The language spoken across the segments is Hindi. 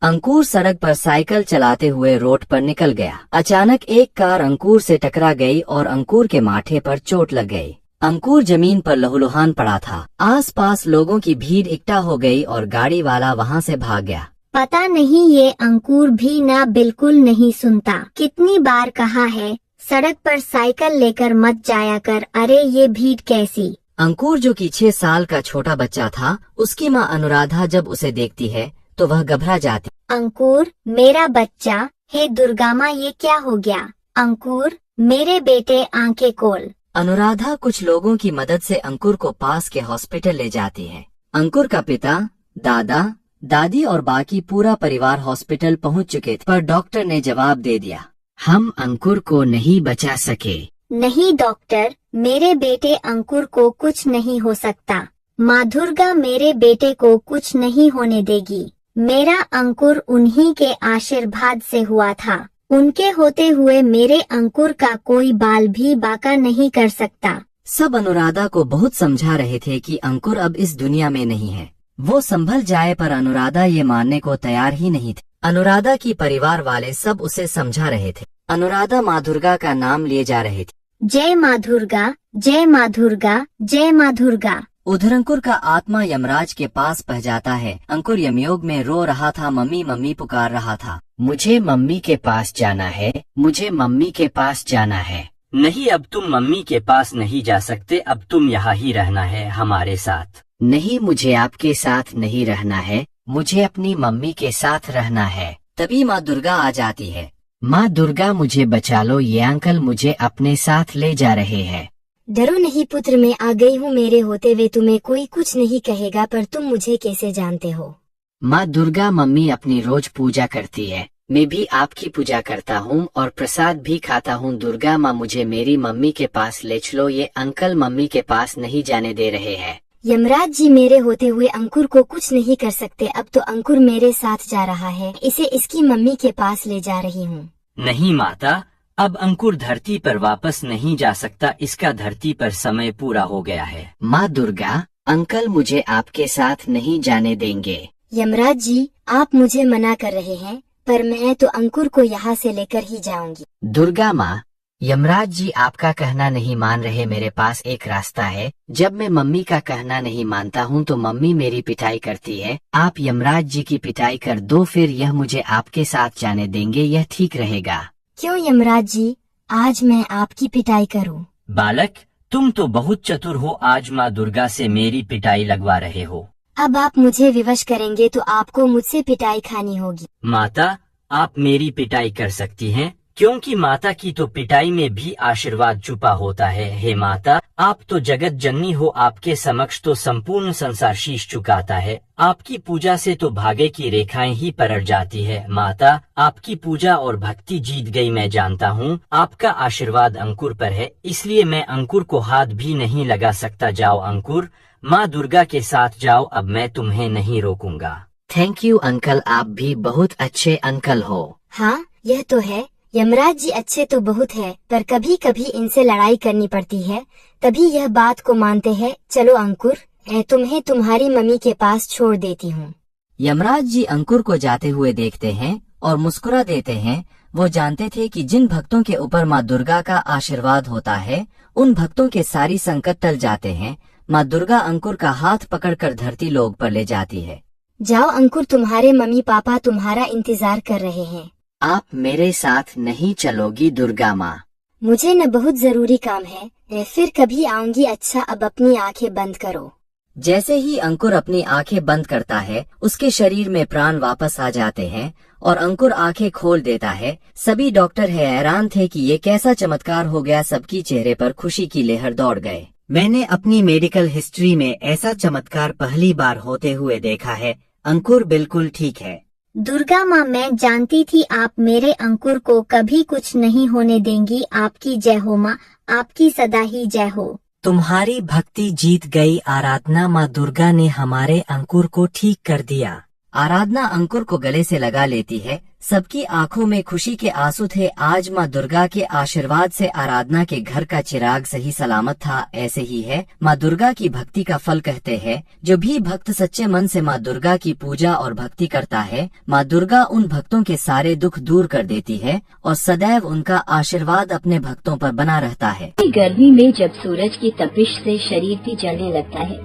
अंकुर सड़क पर साइकिल चलाते हुए रोड पर निकल गया। अचानक एक कार अंकुर से टकरा गई और अंकुर के माथे पर चोट लग गई। अंकुर जमीन पर लहूलुहान पड़ा था। आसपास लोगों की भीड़ इकट्ठा हो गई और गाड़ी वाला वहां से भाग गया। पता नहीं ये अंकुर भी ना बिल्कुल नहीं सुनता। कितनी बार कहा है सड़क पर साइकिल लेकर मत जाया कर। अरे ये भीड़ कैसी। अंकुर जो कि 6 साल का छोटा बच्चा था, उसकी माँ अनुराधा जब उसे देखती है तो वह घबरा जाती। अंकुर मेरा बच्चा, हे दुर्गा माँ ये क्या हो गया। अंकुर मेरे बेटे आंखें खोल। अनुराधा कुछ लोगों की मदद से अंकुर को पास के हॉस्पिटल ले जाती है। अंकुर का पिता, दादा, दादी और बाकी पूरा परिवार हॉस्पिटल पहुंच चुके थे, पर डॉक्टर ने जवाब दे दिया, हम अंकुर को नहीं बचा सके। नहीं डॉक्टर, मेरे बेटे अंकुर को कुछ नहीं हो सकता। माँ दुर्गा मेरे बेटे को कुछ नहीं होने देगी। मेरा अंकुर उन्हीं के आशीर्वाद से हुआ था। उनके होते हुए मेरे अंकुर का कोई बाल भी बांका नहीं कर सकता। सब अनुराधा को बहुत समझा रहे थे कि अंकुर अब इस दुनिया में नहीं है, वो संभल जाए, पर अनुराधा ये मानने को तैयार ही नहीं थी। अनुराधा की परिवार वाले सब उसे समझा रहे थे। अनुराधा माँ दुर्गा का नाम लिए जा रहे थे। जय माँ दुर्गा, जय माँ दुर्गा, जय माँ दुर्गा। उधर अंकुर का आत्मा यमराज के पास पहुंच जाता है। अंकुर यमयोग में रो रहा था, मम्मी मम्मी पुकार रहा था। मुझे मम्मी के पास जाना है, मुझे मम्मी के पास जाना है। नहीं, अब तुम मम्मी के पास नहीं जा सकते, अब तुम यहाँ ही रहना है हमारे साथ। नहीं, मुझे आपके साथ नहीं रहना है, मुझे अपनी मम्मी के साथ रहना है। तभी माँ दुर्गा आ जाती है। माँ दुर्गा मुझे बचा लो, ये अंकल मुझे अपने साथ ले जा रहे हैं। डरो नहीं पुत्र, मैं आ गई हूँ। मेरे होते हुए तुम्हें कोई कुछ नहीं कहेगा, पर तुम मुझे कैसे जानते हो। माँ दुर्गा मम्मी अपनी रोज पूजा करती है, मैं भी आपकी पूजा करता हूँ और प्रसाद भी खाता हूँ। दुर्गा माँ मुझे मेरी मम्मी के पास ले चलो, ये अंकल मम्मी के पास नहीं जाने दे रहे हैं। यमराज जी मेरे होते हुए अंकुर को कुछ नहीं कर सकते। अब तो अंकुर मेरे साथ जा रहा है, इसे इसकी मम्मी के पास ले जा रही हूँ। नहीं माता, अब अंकुर धरती पर वापस नहीं जा सकता, इसका धरती पर समय पूरा हो गया है। माँ दुर्गा, अंकल मुझे आपके साथ नहीं जाने देंगे। यमराज जी आप मुझे मना कर रहे हैं, पर मैं तो अंकुर को यहाँ से लेकर ही जाऊंगी। दुर्गा माँ, यमराज जी आपका कहना नहीं मान रहे, मेरे पास एक रास्ता है। जब मैं मम्मी का कहना नहीं मानता हूँ तो मम्मी मेरी पिटाई करती है। आप यमराज जी की पिटाई कर दो, फिर यह मुझे आपके साथ जाने देंगे, यह ठीक रहेगा। क्यों यमराज जी, आज मैं आपकी पिटाई करूं? बालक, तुम तो बहुत चतुर हो, आज माँ दुर्गा से मेरी पिटाई लगवा रहे हो। अब आप मुझे विवश करेंगे तो आपको मुझसे पिटाई खानी होगी। माता, आप मेरी पिटाई कर सकती हैं, क्योंकि माता की तो पिटाई में भी आशीर्वाद छुपा होता है। हे माता, आप तो जगत जननी हो, आपके समक्ष तो संपूर्ण संसार शीश झुकाता है। आपकी पूजा से तो भाग्य की रेखाएं ही पलट जाती है। माता, आपकी पूजा और भक्ति जीत गई, मैं जानता हूँ। आपका आशीर्वाद अंकुर पर है, इसलिए मैं अंकुर को हाथ भी नहीं लगा सकता। जाओ अंकुर, माँ दुर्गा के साथ जाओ, अब मैं तुम्हें नहीं रोकूंगा। थैंक यू अंकल, आप भी बहुत अच्छे अंकल हो। हाँ यह तो है, यमराज जी अच्छे तो बहुत है, पर कभी कभी इनसे लड़ाई करनी पड़ती है, तभी यह बात को मानते हैं। चलो अंकुर, मैं तुम्हें तुम्हारी मम्मी के पास छोड़ देती हूँ। यमराज जी अंकुर को जाते हुए देखते हैं और मुस्कुरा देते हैं। वो जानते थे कि जिन भक्तों के ऊपर माँ दुर्गा का आशीर्वाद होता है, उन भक्तों के सारी संकट टल जाते हैं। माँ दुर्गा अंकुर का हाथ पकड़कर धरती लोक पर ले जाती है। जाओ अंकुर, तुम्हारे मम्मी पापा तुम्हारा इंतजार कर रहे हैं। आप मेरे साथ नहीं चलोगी दुर्गा माँ? मुझे न बहुत जरूरी काम है, मैं फिर कभी आऊंगी। अच्छा अब अपनी आंखें बंद करो। जैसे ही अंकुर अपनी आंखें बंद करता है, उसके शरीर में प्राण वापस आ जाते हैं और अंकुर आंखें खोल देता है। सभी डॉक्टर हैरान थे कि ये कैसा चमत्कार हो गया। सबकी चेहरे पर खुशी की लहर दौड़ गए। मैंने अपनी मेडिकल हिस्ट्री में ऐसा चमत्कार पहली बार होते हुए देखा है। अंकुर बिल्कुल ठीक है। दुर्गा माँ, मैं जानती थी आप मेरे अंकुर को कभी कुछ नहीं होने देंगी। आपकी जय हो माँ, आपकी सदा ही जय हो। तुम्हारी भक्ति जीत गई आराधना, माँ दुर्गा ने हमारे अंकुर को ठीक कर दिया। आराधना अंकुर को गले से लगा लेती है। सबकी आंखों में खुशी के आंसू थे। आज माँ दुर्गा के आशीर्वाद से आराधना के घर का चिराग सही सलामत था। ऐसे ही है माँ दुर्गा की भक्ति का फल। कहते हैं जो भी भक्त सच्चे मन से माँ दुर्गा की पूजा और भक्ति करता है, माँ दुर्गा उन भक्तों के सारे दुख दूर कर देती है और सदैव उनका आशीर्वाद अपने भक्तों पर बना रहता है। गर्मी में जब सूरज की तपिश से शरीर भी जलने लगता है,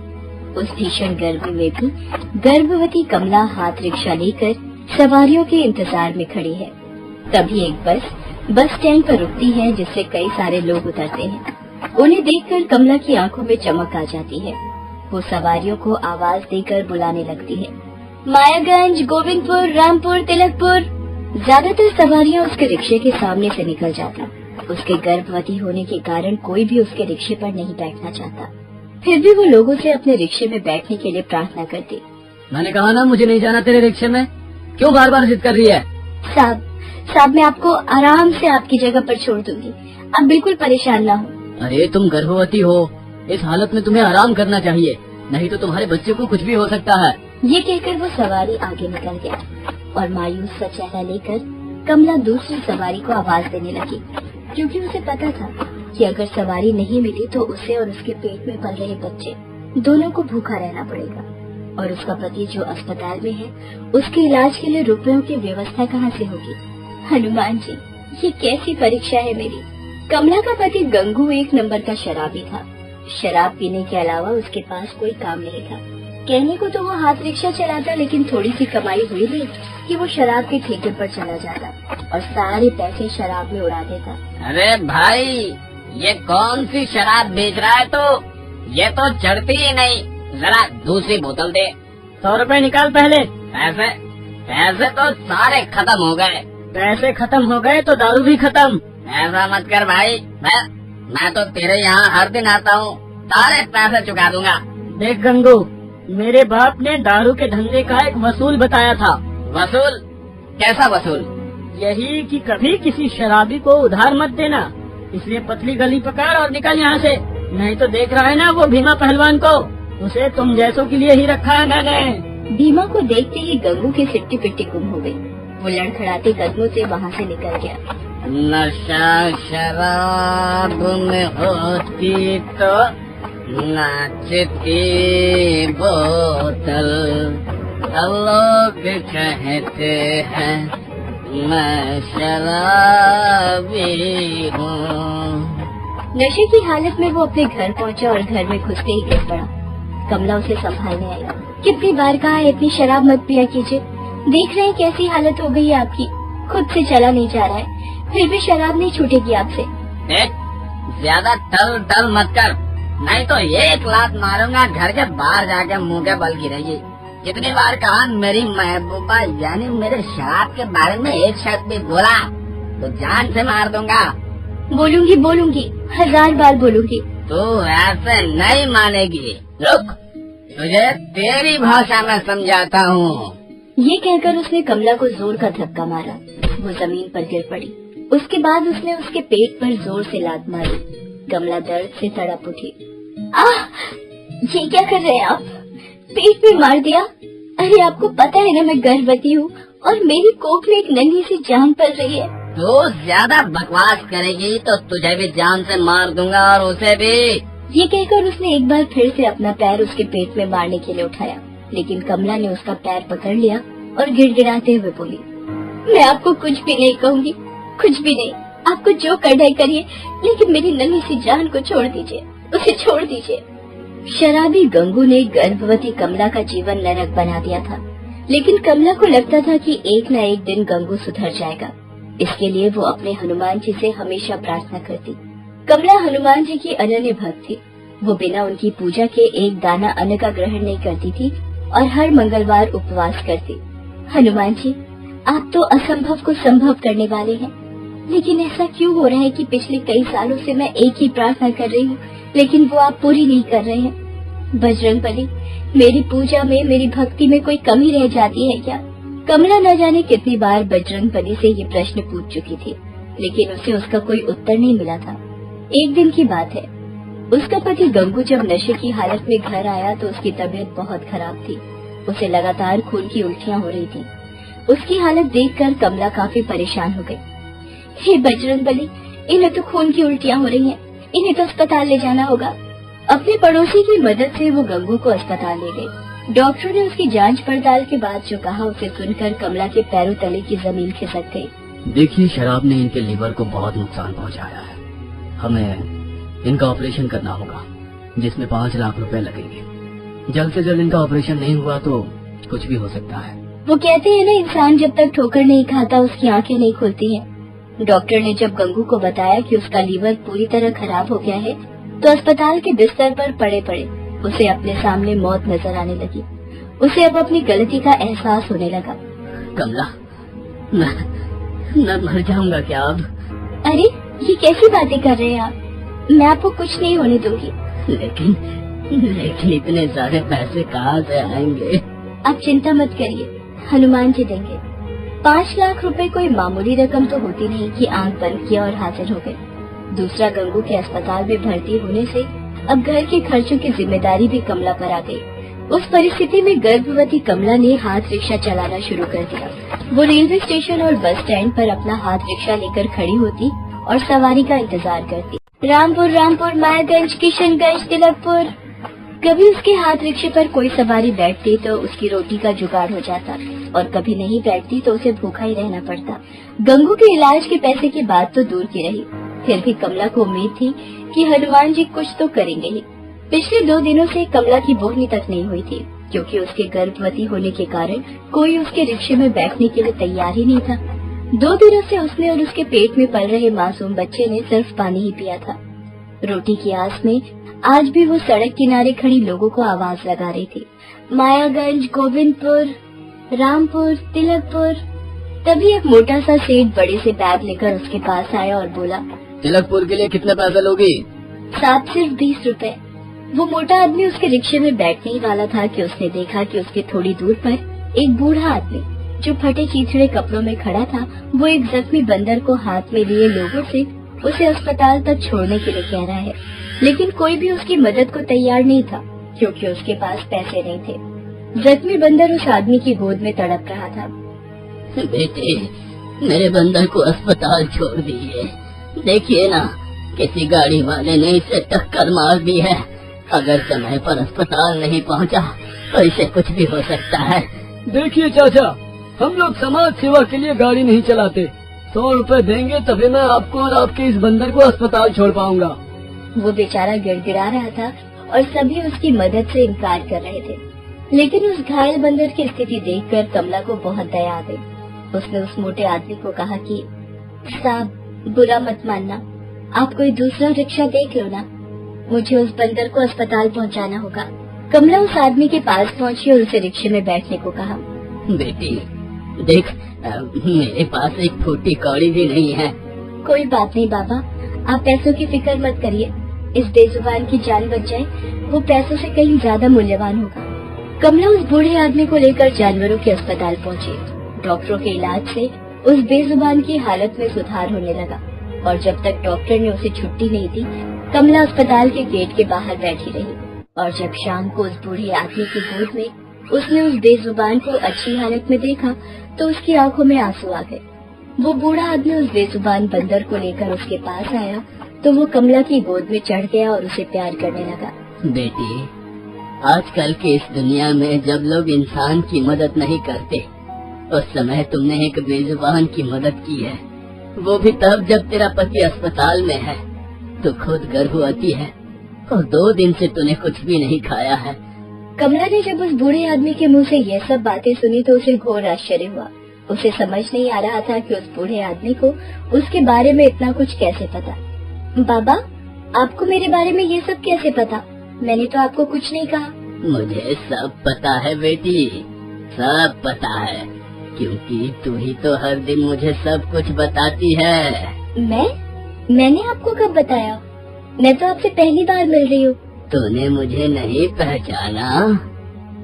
उस भीषण गर्मी में भी गर्भवती कमला हाथ रिक्शा लेकर सवारियों के इंतजार में खड़ी है। तभी एक बस स्टैंड पर रुकती है, जिससे कई सारे लोग उतरते हैं। उन्हें देखकर कमला की आंखों में चमक आ जाती है। वो सवारियों को आवाज देकर बुलाने लगती है, मायागंज, गोविंदपुर, रामपुर, तिलकपुर। ज्यादातर सवारियां उसके रिक्शे के सामने से निकल जाती। उसके गर्भवती होने के कारण कोई भी उसके रिक्शे पर नहीं बैठना चाहता। फिर भी वो लोगों से अपने रिक्शे में बैठने के लिए प्रार्थना करती। मैंने कहा ना मुझे नहीं जाना तेरे रिक्शे में, क्यों बार बार जिद कर रही है? साहब मैं आपको आराम से आपकी जगह पर छोड़ दूंगी, आप बिल्कुल परेशान ना हो। अरे तुम गर्भवती हो, इस हालत में तुम्हें आराम करना चाहिए, नहीं तो तुम्हारे बच्चे को कुछ भी हो सकता है। ये कहकर वो सवारी आगे निकल गया और मायूस सा चेहरा लेकर कमला दूसरी सवारी को आवाज देने लगी, क्योंकि उसे पता था कि अगर सवारी नहीं मिली तो उसे और उसके पेट में पल रहे बच्चे दोनों को भूखा रहना पड़ेगा। और उसका पति जो अस्पताल में है, उसके इलाज के लिए रुपयों की व्यवस्था कहाँ से होगी। हनुमान जी, ये कैसी परीक्षा है मेरी। कमला का पति गंगू एक नंबर का शराबी था। शराब पीने के अलावा उसके पास कोई काम नहीं था। कहने को तो वो हाथ रिक्शा चलाता, लेकिन थोड़ी सी कमाई हुई नहीं कि वो शराब के ठेके पर चला जाता और सारे पैसे शराब में उड़ा देता। अरे भाई, ये कौन सी शराब बेच रहा है तू? ये तो चढ़ती ही नहीं, जरा दूसरी बोतल दे। 100 रुपए निकाल पहले। पैसे तो सारे खत्म हो गए। पैसे खत्म हो गए तो दारू भी खत्म। ऐसा मत कर भाई, मैं तो तेरे यहाँ हर दिन आता हूँ, सारे पैसे चुका दूंगा। देख गंगू, मेरे बाप ने दारू के धंधे का एक वसूल बताया था। वसूल? कैसा वसूल? यही कि कभी किसी शराबी को उधार मत देना, इसलिए पतली गली पकड़ और निकल यहाँ से, नहीं तो देख रहा है ना वो भीमा पहलवान को, उसे तुम जैसों के लिए ही रखा है मैंने। भीमा को देखते ही गंगू की सिट्टी पिट्टी गुम हो गई। वो लड़खड़ाते कदमों से वहाँ से निकल गया। नशा शराब में होती तो नाचती बोतल, लोग कहते हैं मैं शराबी हूँ। नशे की हालत में वो अपने घर पहुँचा और घर में घुसते ही गिर पड़ा। कमला उसे संभालने आई। कितनी बार कहा है इतनी शराब मत पिया कीजिए, देख रहे हैं कैसी हालत हो गई है आपकी, खुद से चला नहीं जा रहा है, फिर भी शराब नहीं छूटेगी आपसे। देख, ज्यादा टल मत कर, नहीं तो 1 लात मारूंगा, घर के बाहर जाके मुँह के बल गिरेगी। कितनी बार कहा मेरी महबूबा यानी मेरे शराब के बारे में एक शब्द भी बोला तो जान से मार दूंगा। बोलूंगी 1000 बार बोलूंगी। तू ऐसे नहीं मानेगी, रुक तुझे तेरी भाषा में समझाता हूँ। ये कहकर उसने कमला को जोर का धक्का मारा। वो जमीन पर गिर पड़ी। उसके बाद उसने उसके पेट पर जोर से लात मारी। कमला दर्द से तड़प उठी। ये क्या कर रहे हैं आप? पेट में मार दिया। अरे आपको पता है ना मैं गर्भवती हूँ और मेरी कोख में एक नन्ही सी जान पल रही है। तो ज्यादा बकवास करेगी तो तुझे भी जान से मार दूंगा और उसे भी। ये कहकर उसने एक बार फिर से अपना पैर उसके पेट में मारने के लिए उठाया, लेकिन कमला ने उसका पैर पकड़ लिया और गिड़गिड़ाते हुए बोली, मैं आपको कुछ भी नहीं कहूँगी, कुछ भी नहीं। आपको जो करना है करिए, लेकिन मेरी नन्ही सी जान को छोड़ दीजिए, उसे छोड़ दीजिए। शराबी गंगू ने गर्भवती कमला का जीवन नरक बना दिया था, लेकिन कमला को लगता था कि एक न एक दिन गंगू सुधर जाएगा। इसके लिए वो अपने हनुमान जी से हमेशा प्रार्थना करती। कमला हनुमान जी की अनन्य भक्त थी। वो बिना उनकी पूजा के एक दाना अन्न का ग्रहण नहीं करती थी और हर मंगलवार उपवास करती। हनुमान जी, आप तो असंभव को संभव करने वाले हैं, लेकिन ऐसा क्यों हो रहा है कि पिछले कई सालों से मैं एक ही प्रार्थना कर रही हूँ, लेकिन वो आप पूरी नहीं कर रहे हैं। बजरंगबली, मेरी पूजा में, मेरी भक्ति में कोई कमी रह जाती है क्या? कमला न जाने कितनी बार बजरंगबली से ये प्रश्न पूछ चुकी थी, लेकिन उसे उसका कोई उत्तर नहीं मिला था। एक दिन की बात है, उसका पति गंगू जब नशे की हालत में घर आया तो उसकी तबीयत बहुत खराब थी। उसे लगातार खून की उल्टियाँ हो रही थी। उसकी हालत देखकर कमला काफी परेशान हो गई। हे बजरंगबली, इन्हें तो खून की उल्टियां हो रही हैं, इन्हें तो अस्पताल ले जाना होगा। अपने पड़ोसी की मदद से वो गंगू को अस्पताल ले गई। डॉक्टर ने उसकी जांच पड़ताल के बाद जो कहा उसे सुनकर कमला के पैरों तले की जमीन खिसक गई। देखिए, शराब ने इनके लिवर को बहुत नुकसान पहुंचाया है। हमें इनका ऑपरेशन करना होगा, जिसमें 5 लाख रुपए लगेंगे। जल्द से जल्द इनका ऑपरेशन नहीं हुआ तो कुछ भी हो सकता है। वो कहते हैं ना, इंसान जब तक ठोकर नहीं खाता उसकी आंखें नहीं खुलती हैं। डॉक्टर ने जब गंगू को बताया कि उसका लीवर पूरी तरह खराब हो गया है तो अस्पताल के बिस्तर पर पड़े पड़े उसे अपने सामने मौत नजर आने लगी। उसे अब अपनी गलती का एहसास होने लगा। कमला, मैं मर जाऊंगा क्या अब? अरे, ये कैसी बातें कर रहे हैं आप? मैं आपको कुछ नहीं होने दूंगी। लेकिन इतने सारे पैसे कहाँ से आएंगे? आप चिंता मत करिए, हनुमान जी देंगे। 5 लाख रुपए कोई मामूली रकम तो होती नहीं कि आंख बंद किया और हाजिर हो गए। दूसरा, गंगू के अस्पताल में भर्ती होने से अब घर के खर्चों की जिम्मेदारी भी कमला पर आ गई। उस परिस्थिति में गर्भवती कमला ने हाथ रिक्शा चलाना शुरू कर दिया। वो रेलवे स्टेशन और बस स्टैंड पर अपना हाथ रिक्शा लेकर खड़ी होती और सवारी का इंतजार करती। रामपुर, मायागंज, किशनगंज, तिलकपुर। कभी उसके हाथ रिक्शे पर कोई सवारी बैठती तो उसकी रोटी का जुगाड़ हो जाता, और कभी नहीं बैठती तो उसे भूखा ही रहना पड़ता। गंगू के इलाज के पैसे की बात तो दूर की रही, फिर भी कमला को उम्मीद थी कि हनुमान जी कुछ तो करेंगे ही। पिछले 2 दिनों से कमला की बोहनी तक नहीं हुई थी, क्योंकि उसके गर्भवती होने के कारण कोई उसके रिक्शे में बैठने के लिए तैयार ही नहीं था। 2 दिनों से उसने और उसके पेट में पल रहे मासूम बच्चे ने सिर्फ पानी ही पिया था। रोटी की आस में आज भी वो सड़क किनारे खड़ी लोगों को आवाज लगा रही थी। मायागंज, गोविंदपुर, रामपुर, तिलकपुर। तभी एक मोटा सा सेठ बड़े से बैग लेकर उसके पास आया और बोला, तिलकपुर के लिए कितने पैसे लोगी? साहब, सिर्फ 20 रुपए। वो मोटा आदमी उसके रिक्शे में बैठने ही वाला था कि उसने देखा कि उसके थोड़ी दूर पर एक बूढ़ा आदमी जो फटे चीथड़े कपड़ों में खड़ा था, वो एक जख्मी बंदर को हाथ में लिए लोगों से उसे अस्पताल तक छोड़ने के लिए कह रहा है। लेकिन कोई भी उसकी मदद को तैयार नहीं था, क्योंकि उसके पास पैसे नहीं थे। जख्मी बंदर उस आदमी की गोद में तड़प रहा था। बेटे, मेरे बंदर को अस्पताल छोड़ दीजिए। देखिए ना, किसी गाड़ी वाले ने इसे टक्कर मार दी है। अगर समय पर अस्पताल नहीं पहुंचा तो इसे कुछ भी हो सकता है। देखिए चाचा, हम लोग समाज सेवा के लिए गाड़ी नहीं चलाते। 100 रुपए देंगे तभी मैं आपको और आपके इस बंदर को अस्पताल छोड़ पाऊंगा। वो बेचारा गिड़गिड़ा रहा था और सभी उसकी मदद से इनकार कर रहे थे। लेकिन उस घायल बंदर की स्थिति देखकर कमला को बहुत दया आ गई। उसने उस मोटे आदमी को कहा कि साहब, बुरा मत मानना, आप कोई दूसरा रिक्शा देख लो ना, मुझे उस बंदर को अस्पताल पहुंचाना होगा। कमला उस आदमी के पास पहुंची और उसे रिक्शे में बैठने को कहा। बेटी देख, मेरे पास एक फूटी कौड़ी भी नहीं है। कोई बात नहीं बाबा, आप पैसों की फिक्र मत करिए। इस बेजुबान की जान बच जाए, वो पैसों से कहीं ज्यादा मूल्यवान होगा। कमला उस बूढ़े आदमी को लेकर जानवरों के अस्पताल पहुंची। डॉक्टरों के इलाज से उस बेजुबान की हालत में सुधार होने लगा, और जब तक डॉक्टर ने उसे छुट्टी नहीं दी, कमला अस्पताल के गेट के बाहर बैठी रही। और जब शाम को उस बूढ़े आदमी की गोद में उसने उस बेजुबान को अच्छी हालत में देखा तो उसकी आंखों में आंसू आ गए। वो बूढ़ा आदमी उस बेजुबान बंदर को लेकर उसके पास आया तो वो कमला की गोद में चढ़ गया और उसे प्यार करने लगा। बेटी, आजकल की इस दुनिया में जब लोग इंसान की मदद नहीं करते, उस समय तुमने एक बेजुबान की मदद की है, वो भी तब जब तेरा पति अस्पताल में है। तू खुद गर्भवती है और 2 दिन से तूने कुछ भी नहीं खाया है। कमला ने जब उस बूढ़े आदमी के मुंह से ये सब बातें सुनी तो उसे घोर आश्चर्य हुआ। उसे समझ नहीं आ रहा था कि उस बूढ़े आदमी को उसके बारे में इतना कुछ कैसे पता। बाबा, आपको मेरे बारे में ये सब कैसे पता? मैंने तो आपको कुछ नहीं कहा। मुझे सब पता है बेटी, सब पता है, क्योंकि तू ही तो हर दिन मुझे सब कुछ बताती है। मैंने आपको कब बताया? मैं तो आपसे पहली बार मिल रही हूँ। तूने मुझे नहीं पहचाना?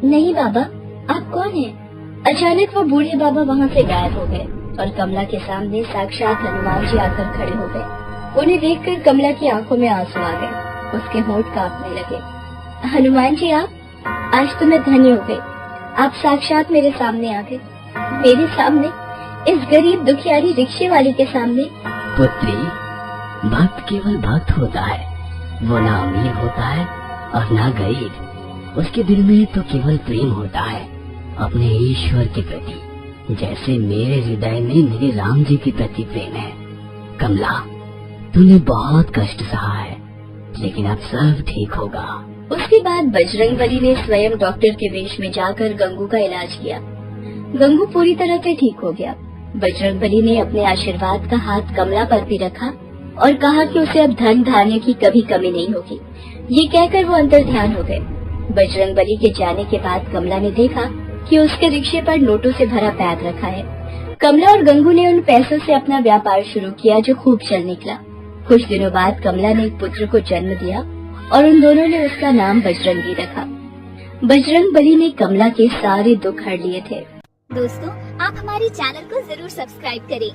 नहीं बाबा, आप कौन हैं? अचानक वो बूढ़े बाबा वहाँ से गायब हो गए और कमला के सामने साक्षात हनुमान जी आकर खड़े हो गए। उन्हें देखकर कमला की आंखों में आंसू आ गए, उसके होंठ कांपने लगे। हनुमान जी, आप? आज तो मैं धन्य हो गई, आप साक्षात मेरे सामने आ गए। मेरे सामने, इस गरीब दुखियारी रिक्शे वाले के सामने। पुत्री, भक्त केवल भक्त होता है, वो ना अमीर होता है और ना गरीब। उसके दिल में तो केवल प्रेम होता है अपने ईश्वर के प्रति, जैसे मेरे हृदय में मेरे राम जी के प्रति प्रेम है। कमला, तूने बहुत कष्ट सहा है, लेकिन अब सब ठीक होगा। उसके बाद बजरंगबली ने स्वयं डॉक्टर के वेश में जाकर गंगू का इलाज किया। गंगू पूरी तरह से ठीक हो गया। बजरंगबली ने अपने आशीर्वाद का हाथ कमला पर भी रखा और कहा कि उसे अब धन धान्य की कभी कमी नहीं होगी। ये कहकर वो अंतर ध्यान हो गए। बजरंगबली के जाने के बाद कमला ने देखा कि उसके रिक्शे पर नोटों से भरा बैग रखा है। कमला और गंगू ने उन पैसों से अपना व्यापार शुरू किया, जो खूब चल निकला। कुछ दिनों बाद कमला ने एक पुत्र को जन्म दिया और उन दोनों ने उसका नाम बजरंगी रखा। बजरंगबली ने कमला के सारे दुख हर लिए थे। दोस्तों, आप हमारे चैनल को जरूर सब्सक्राइब करें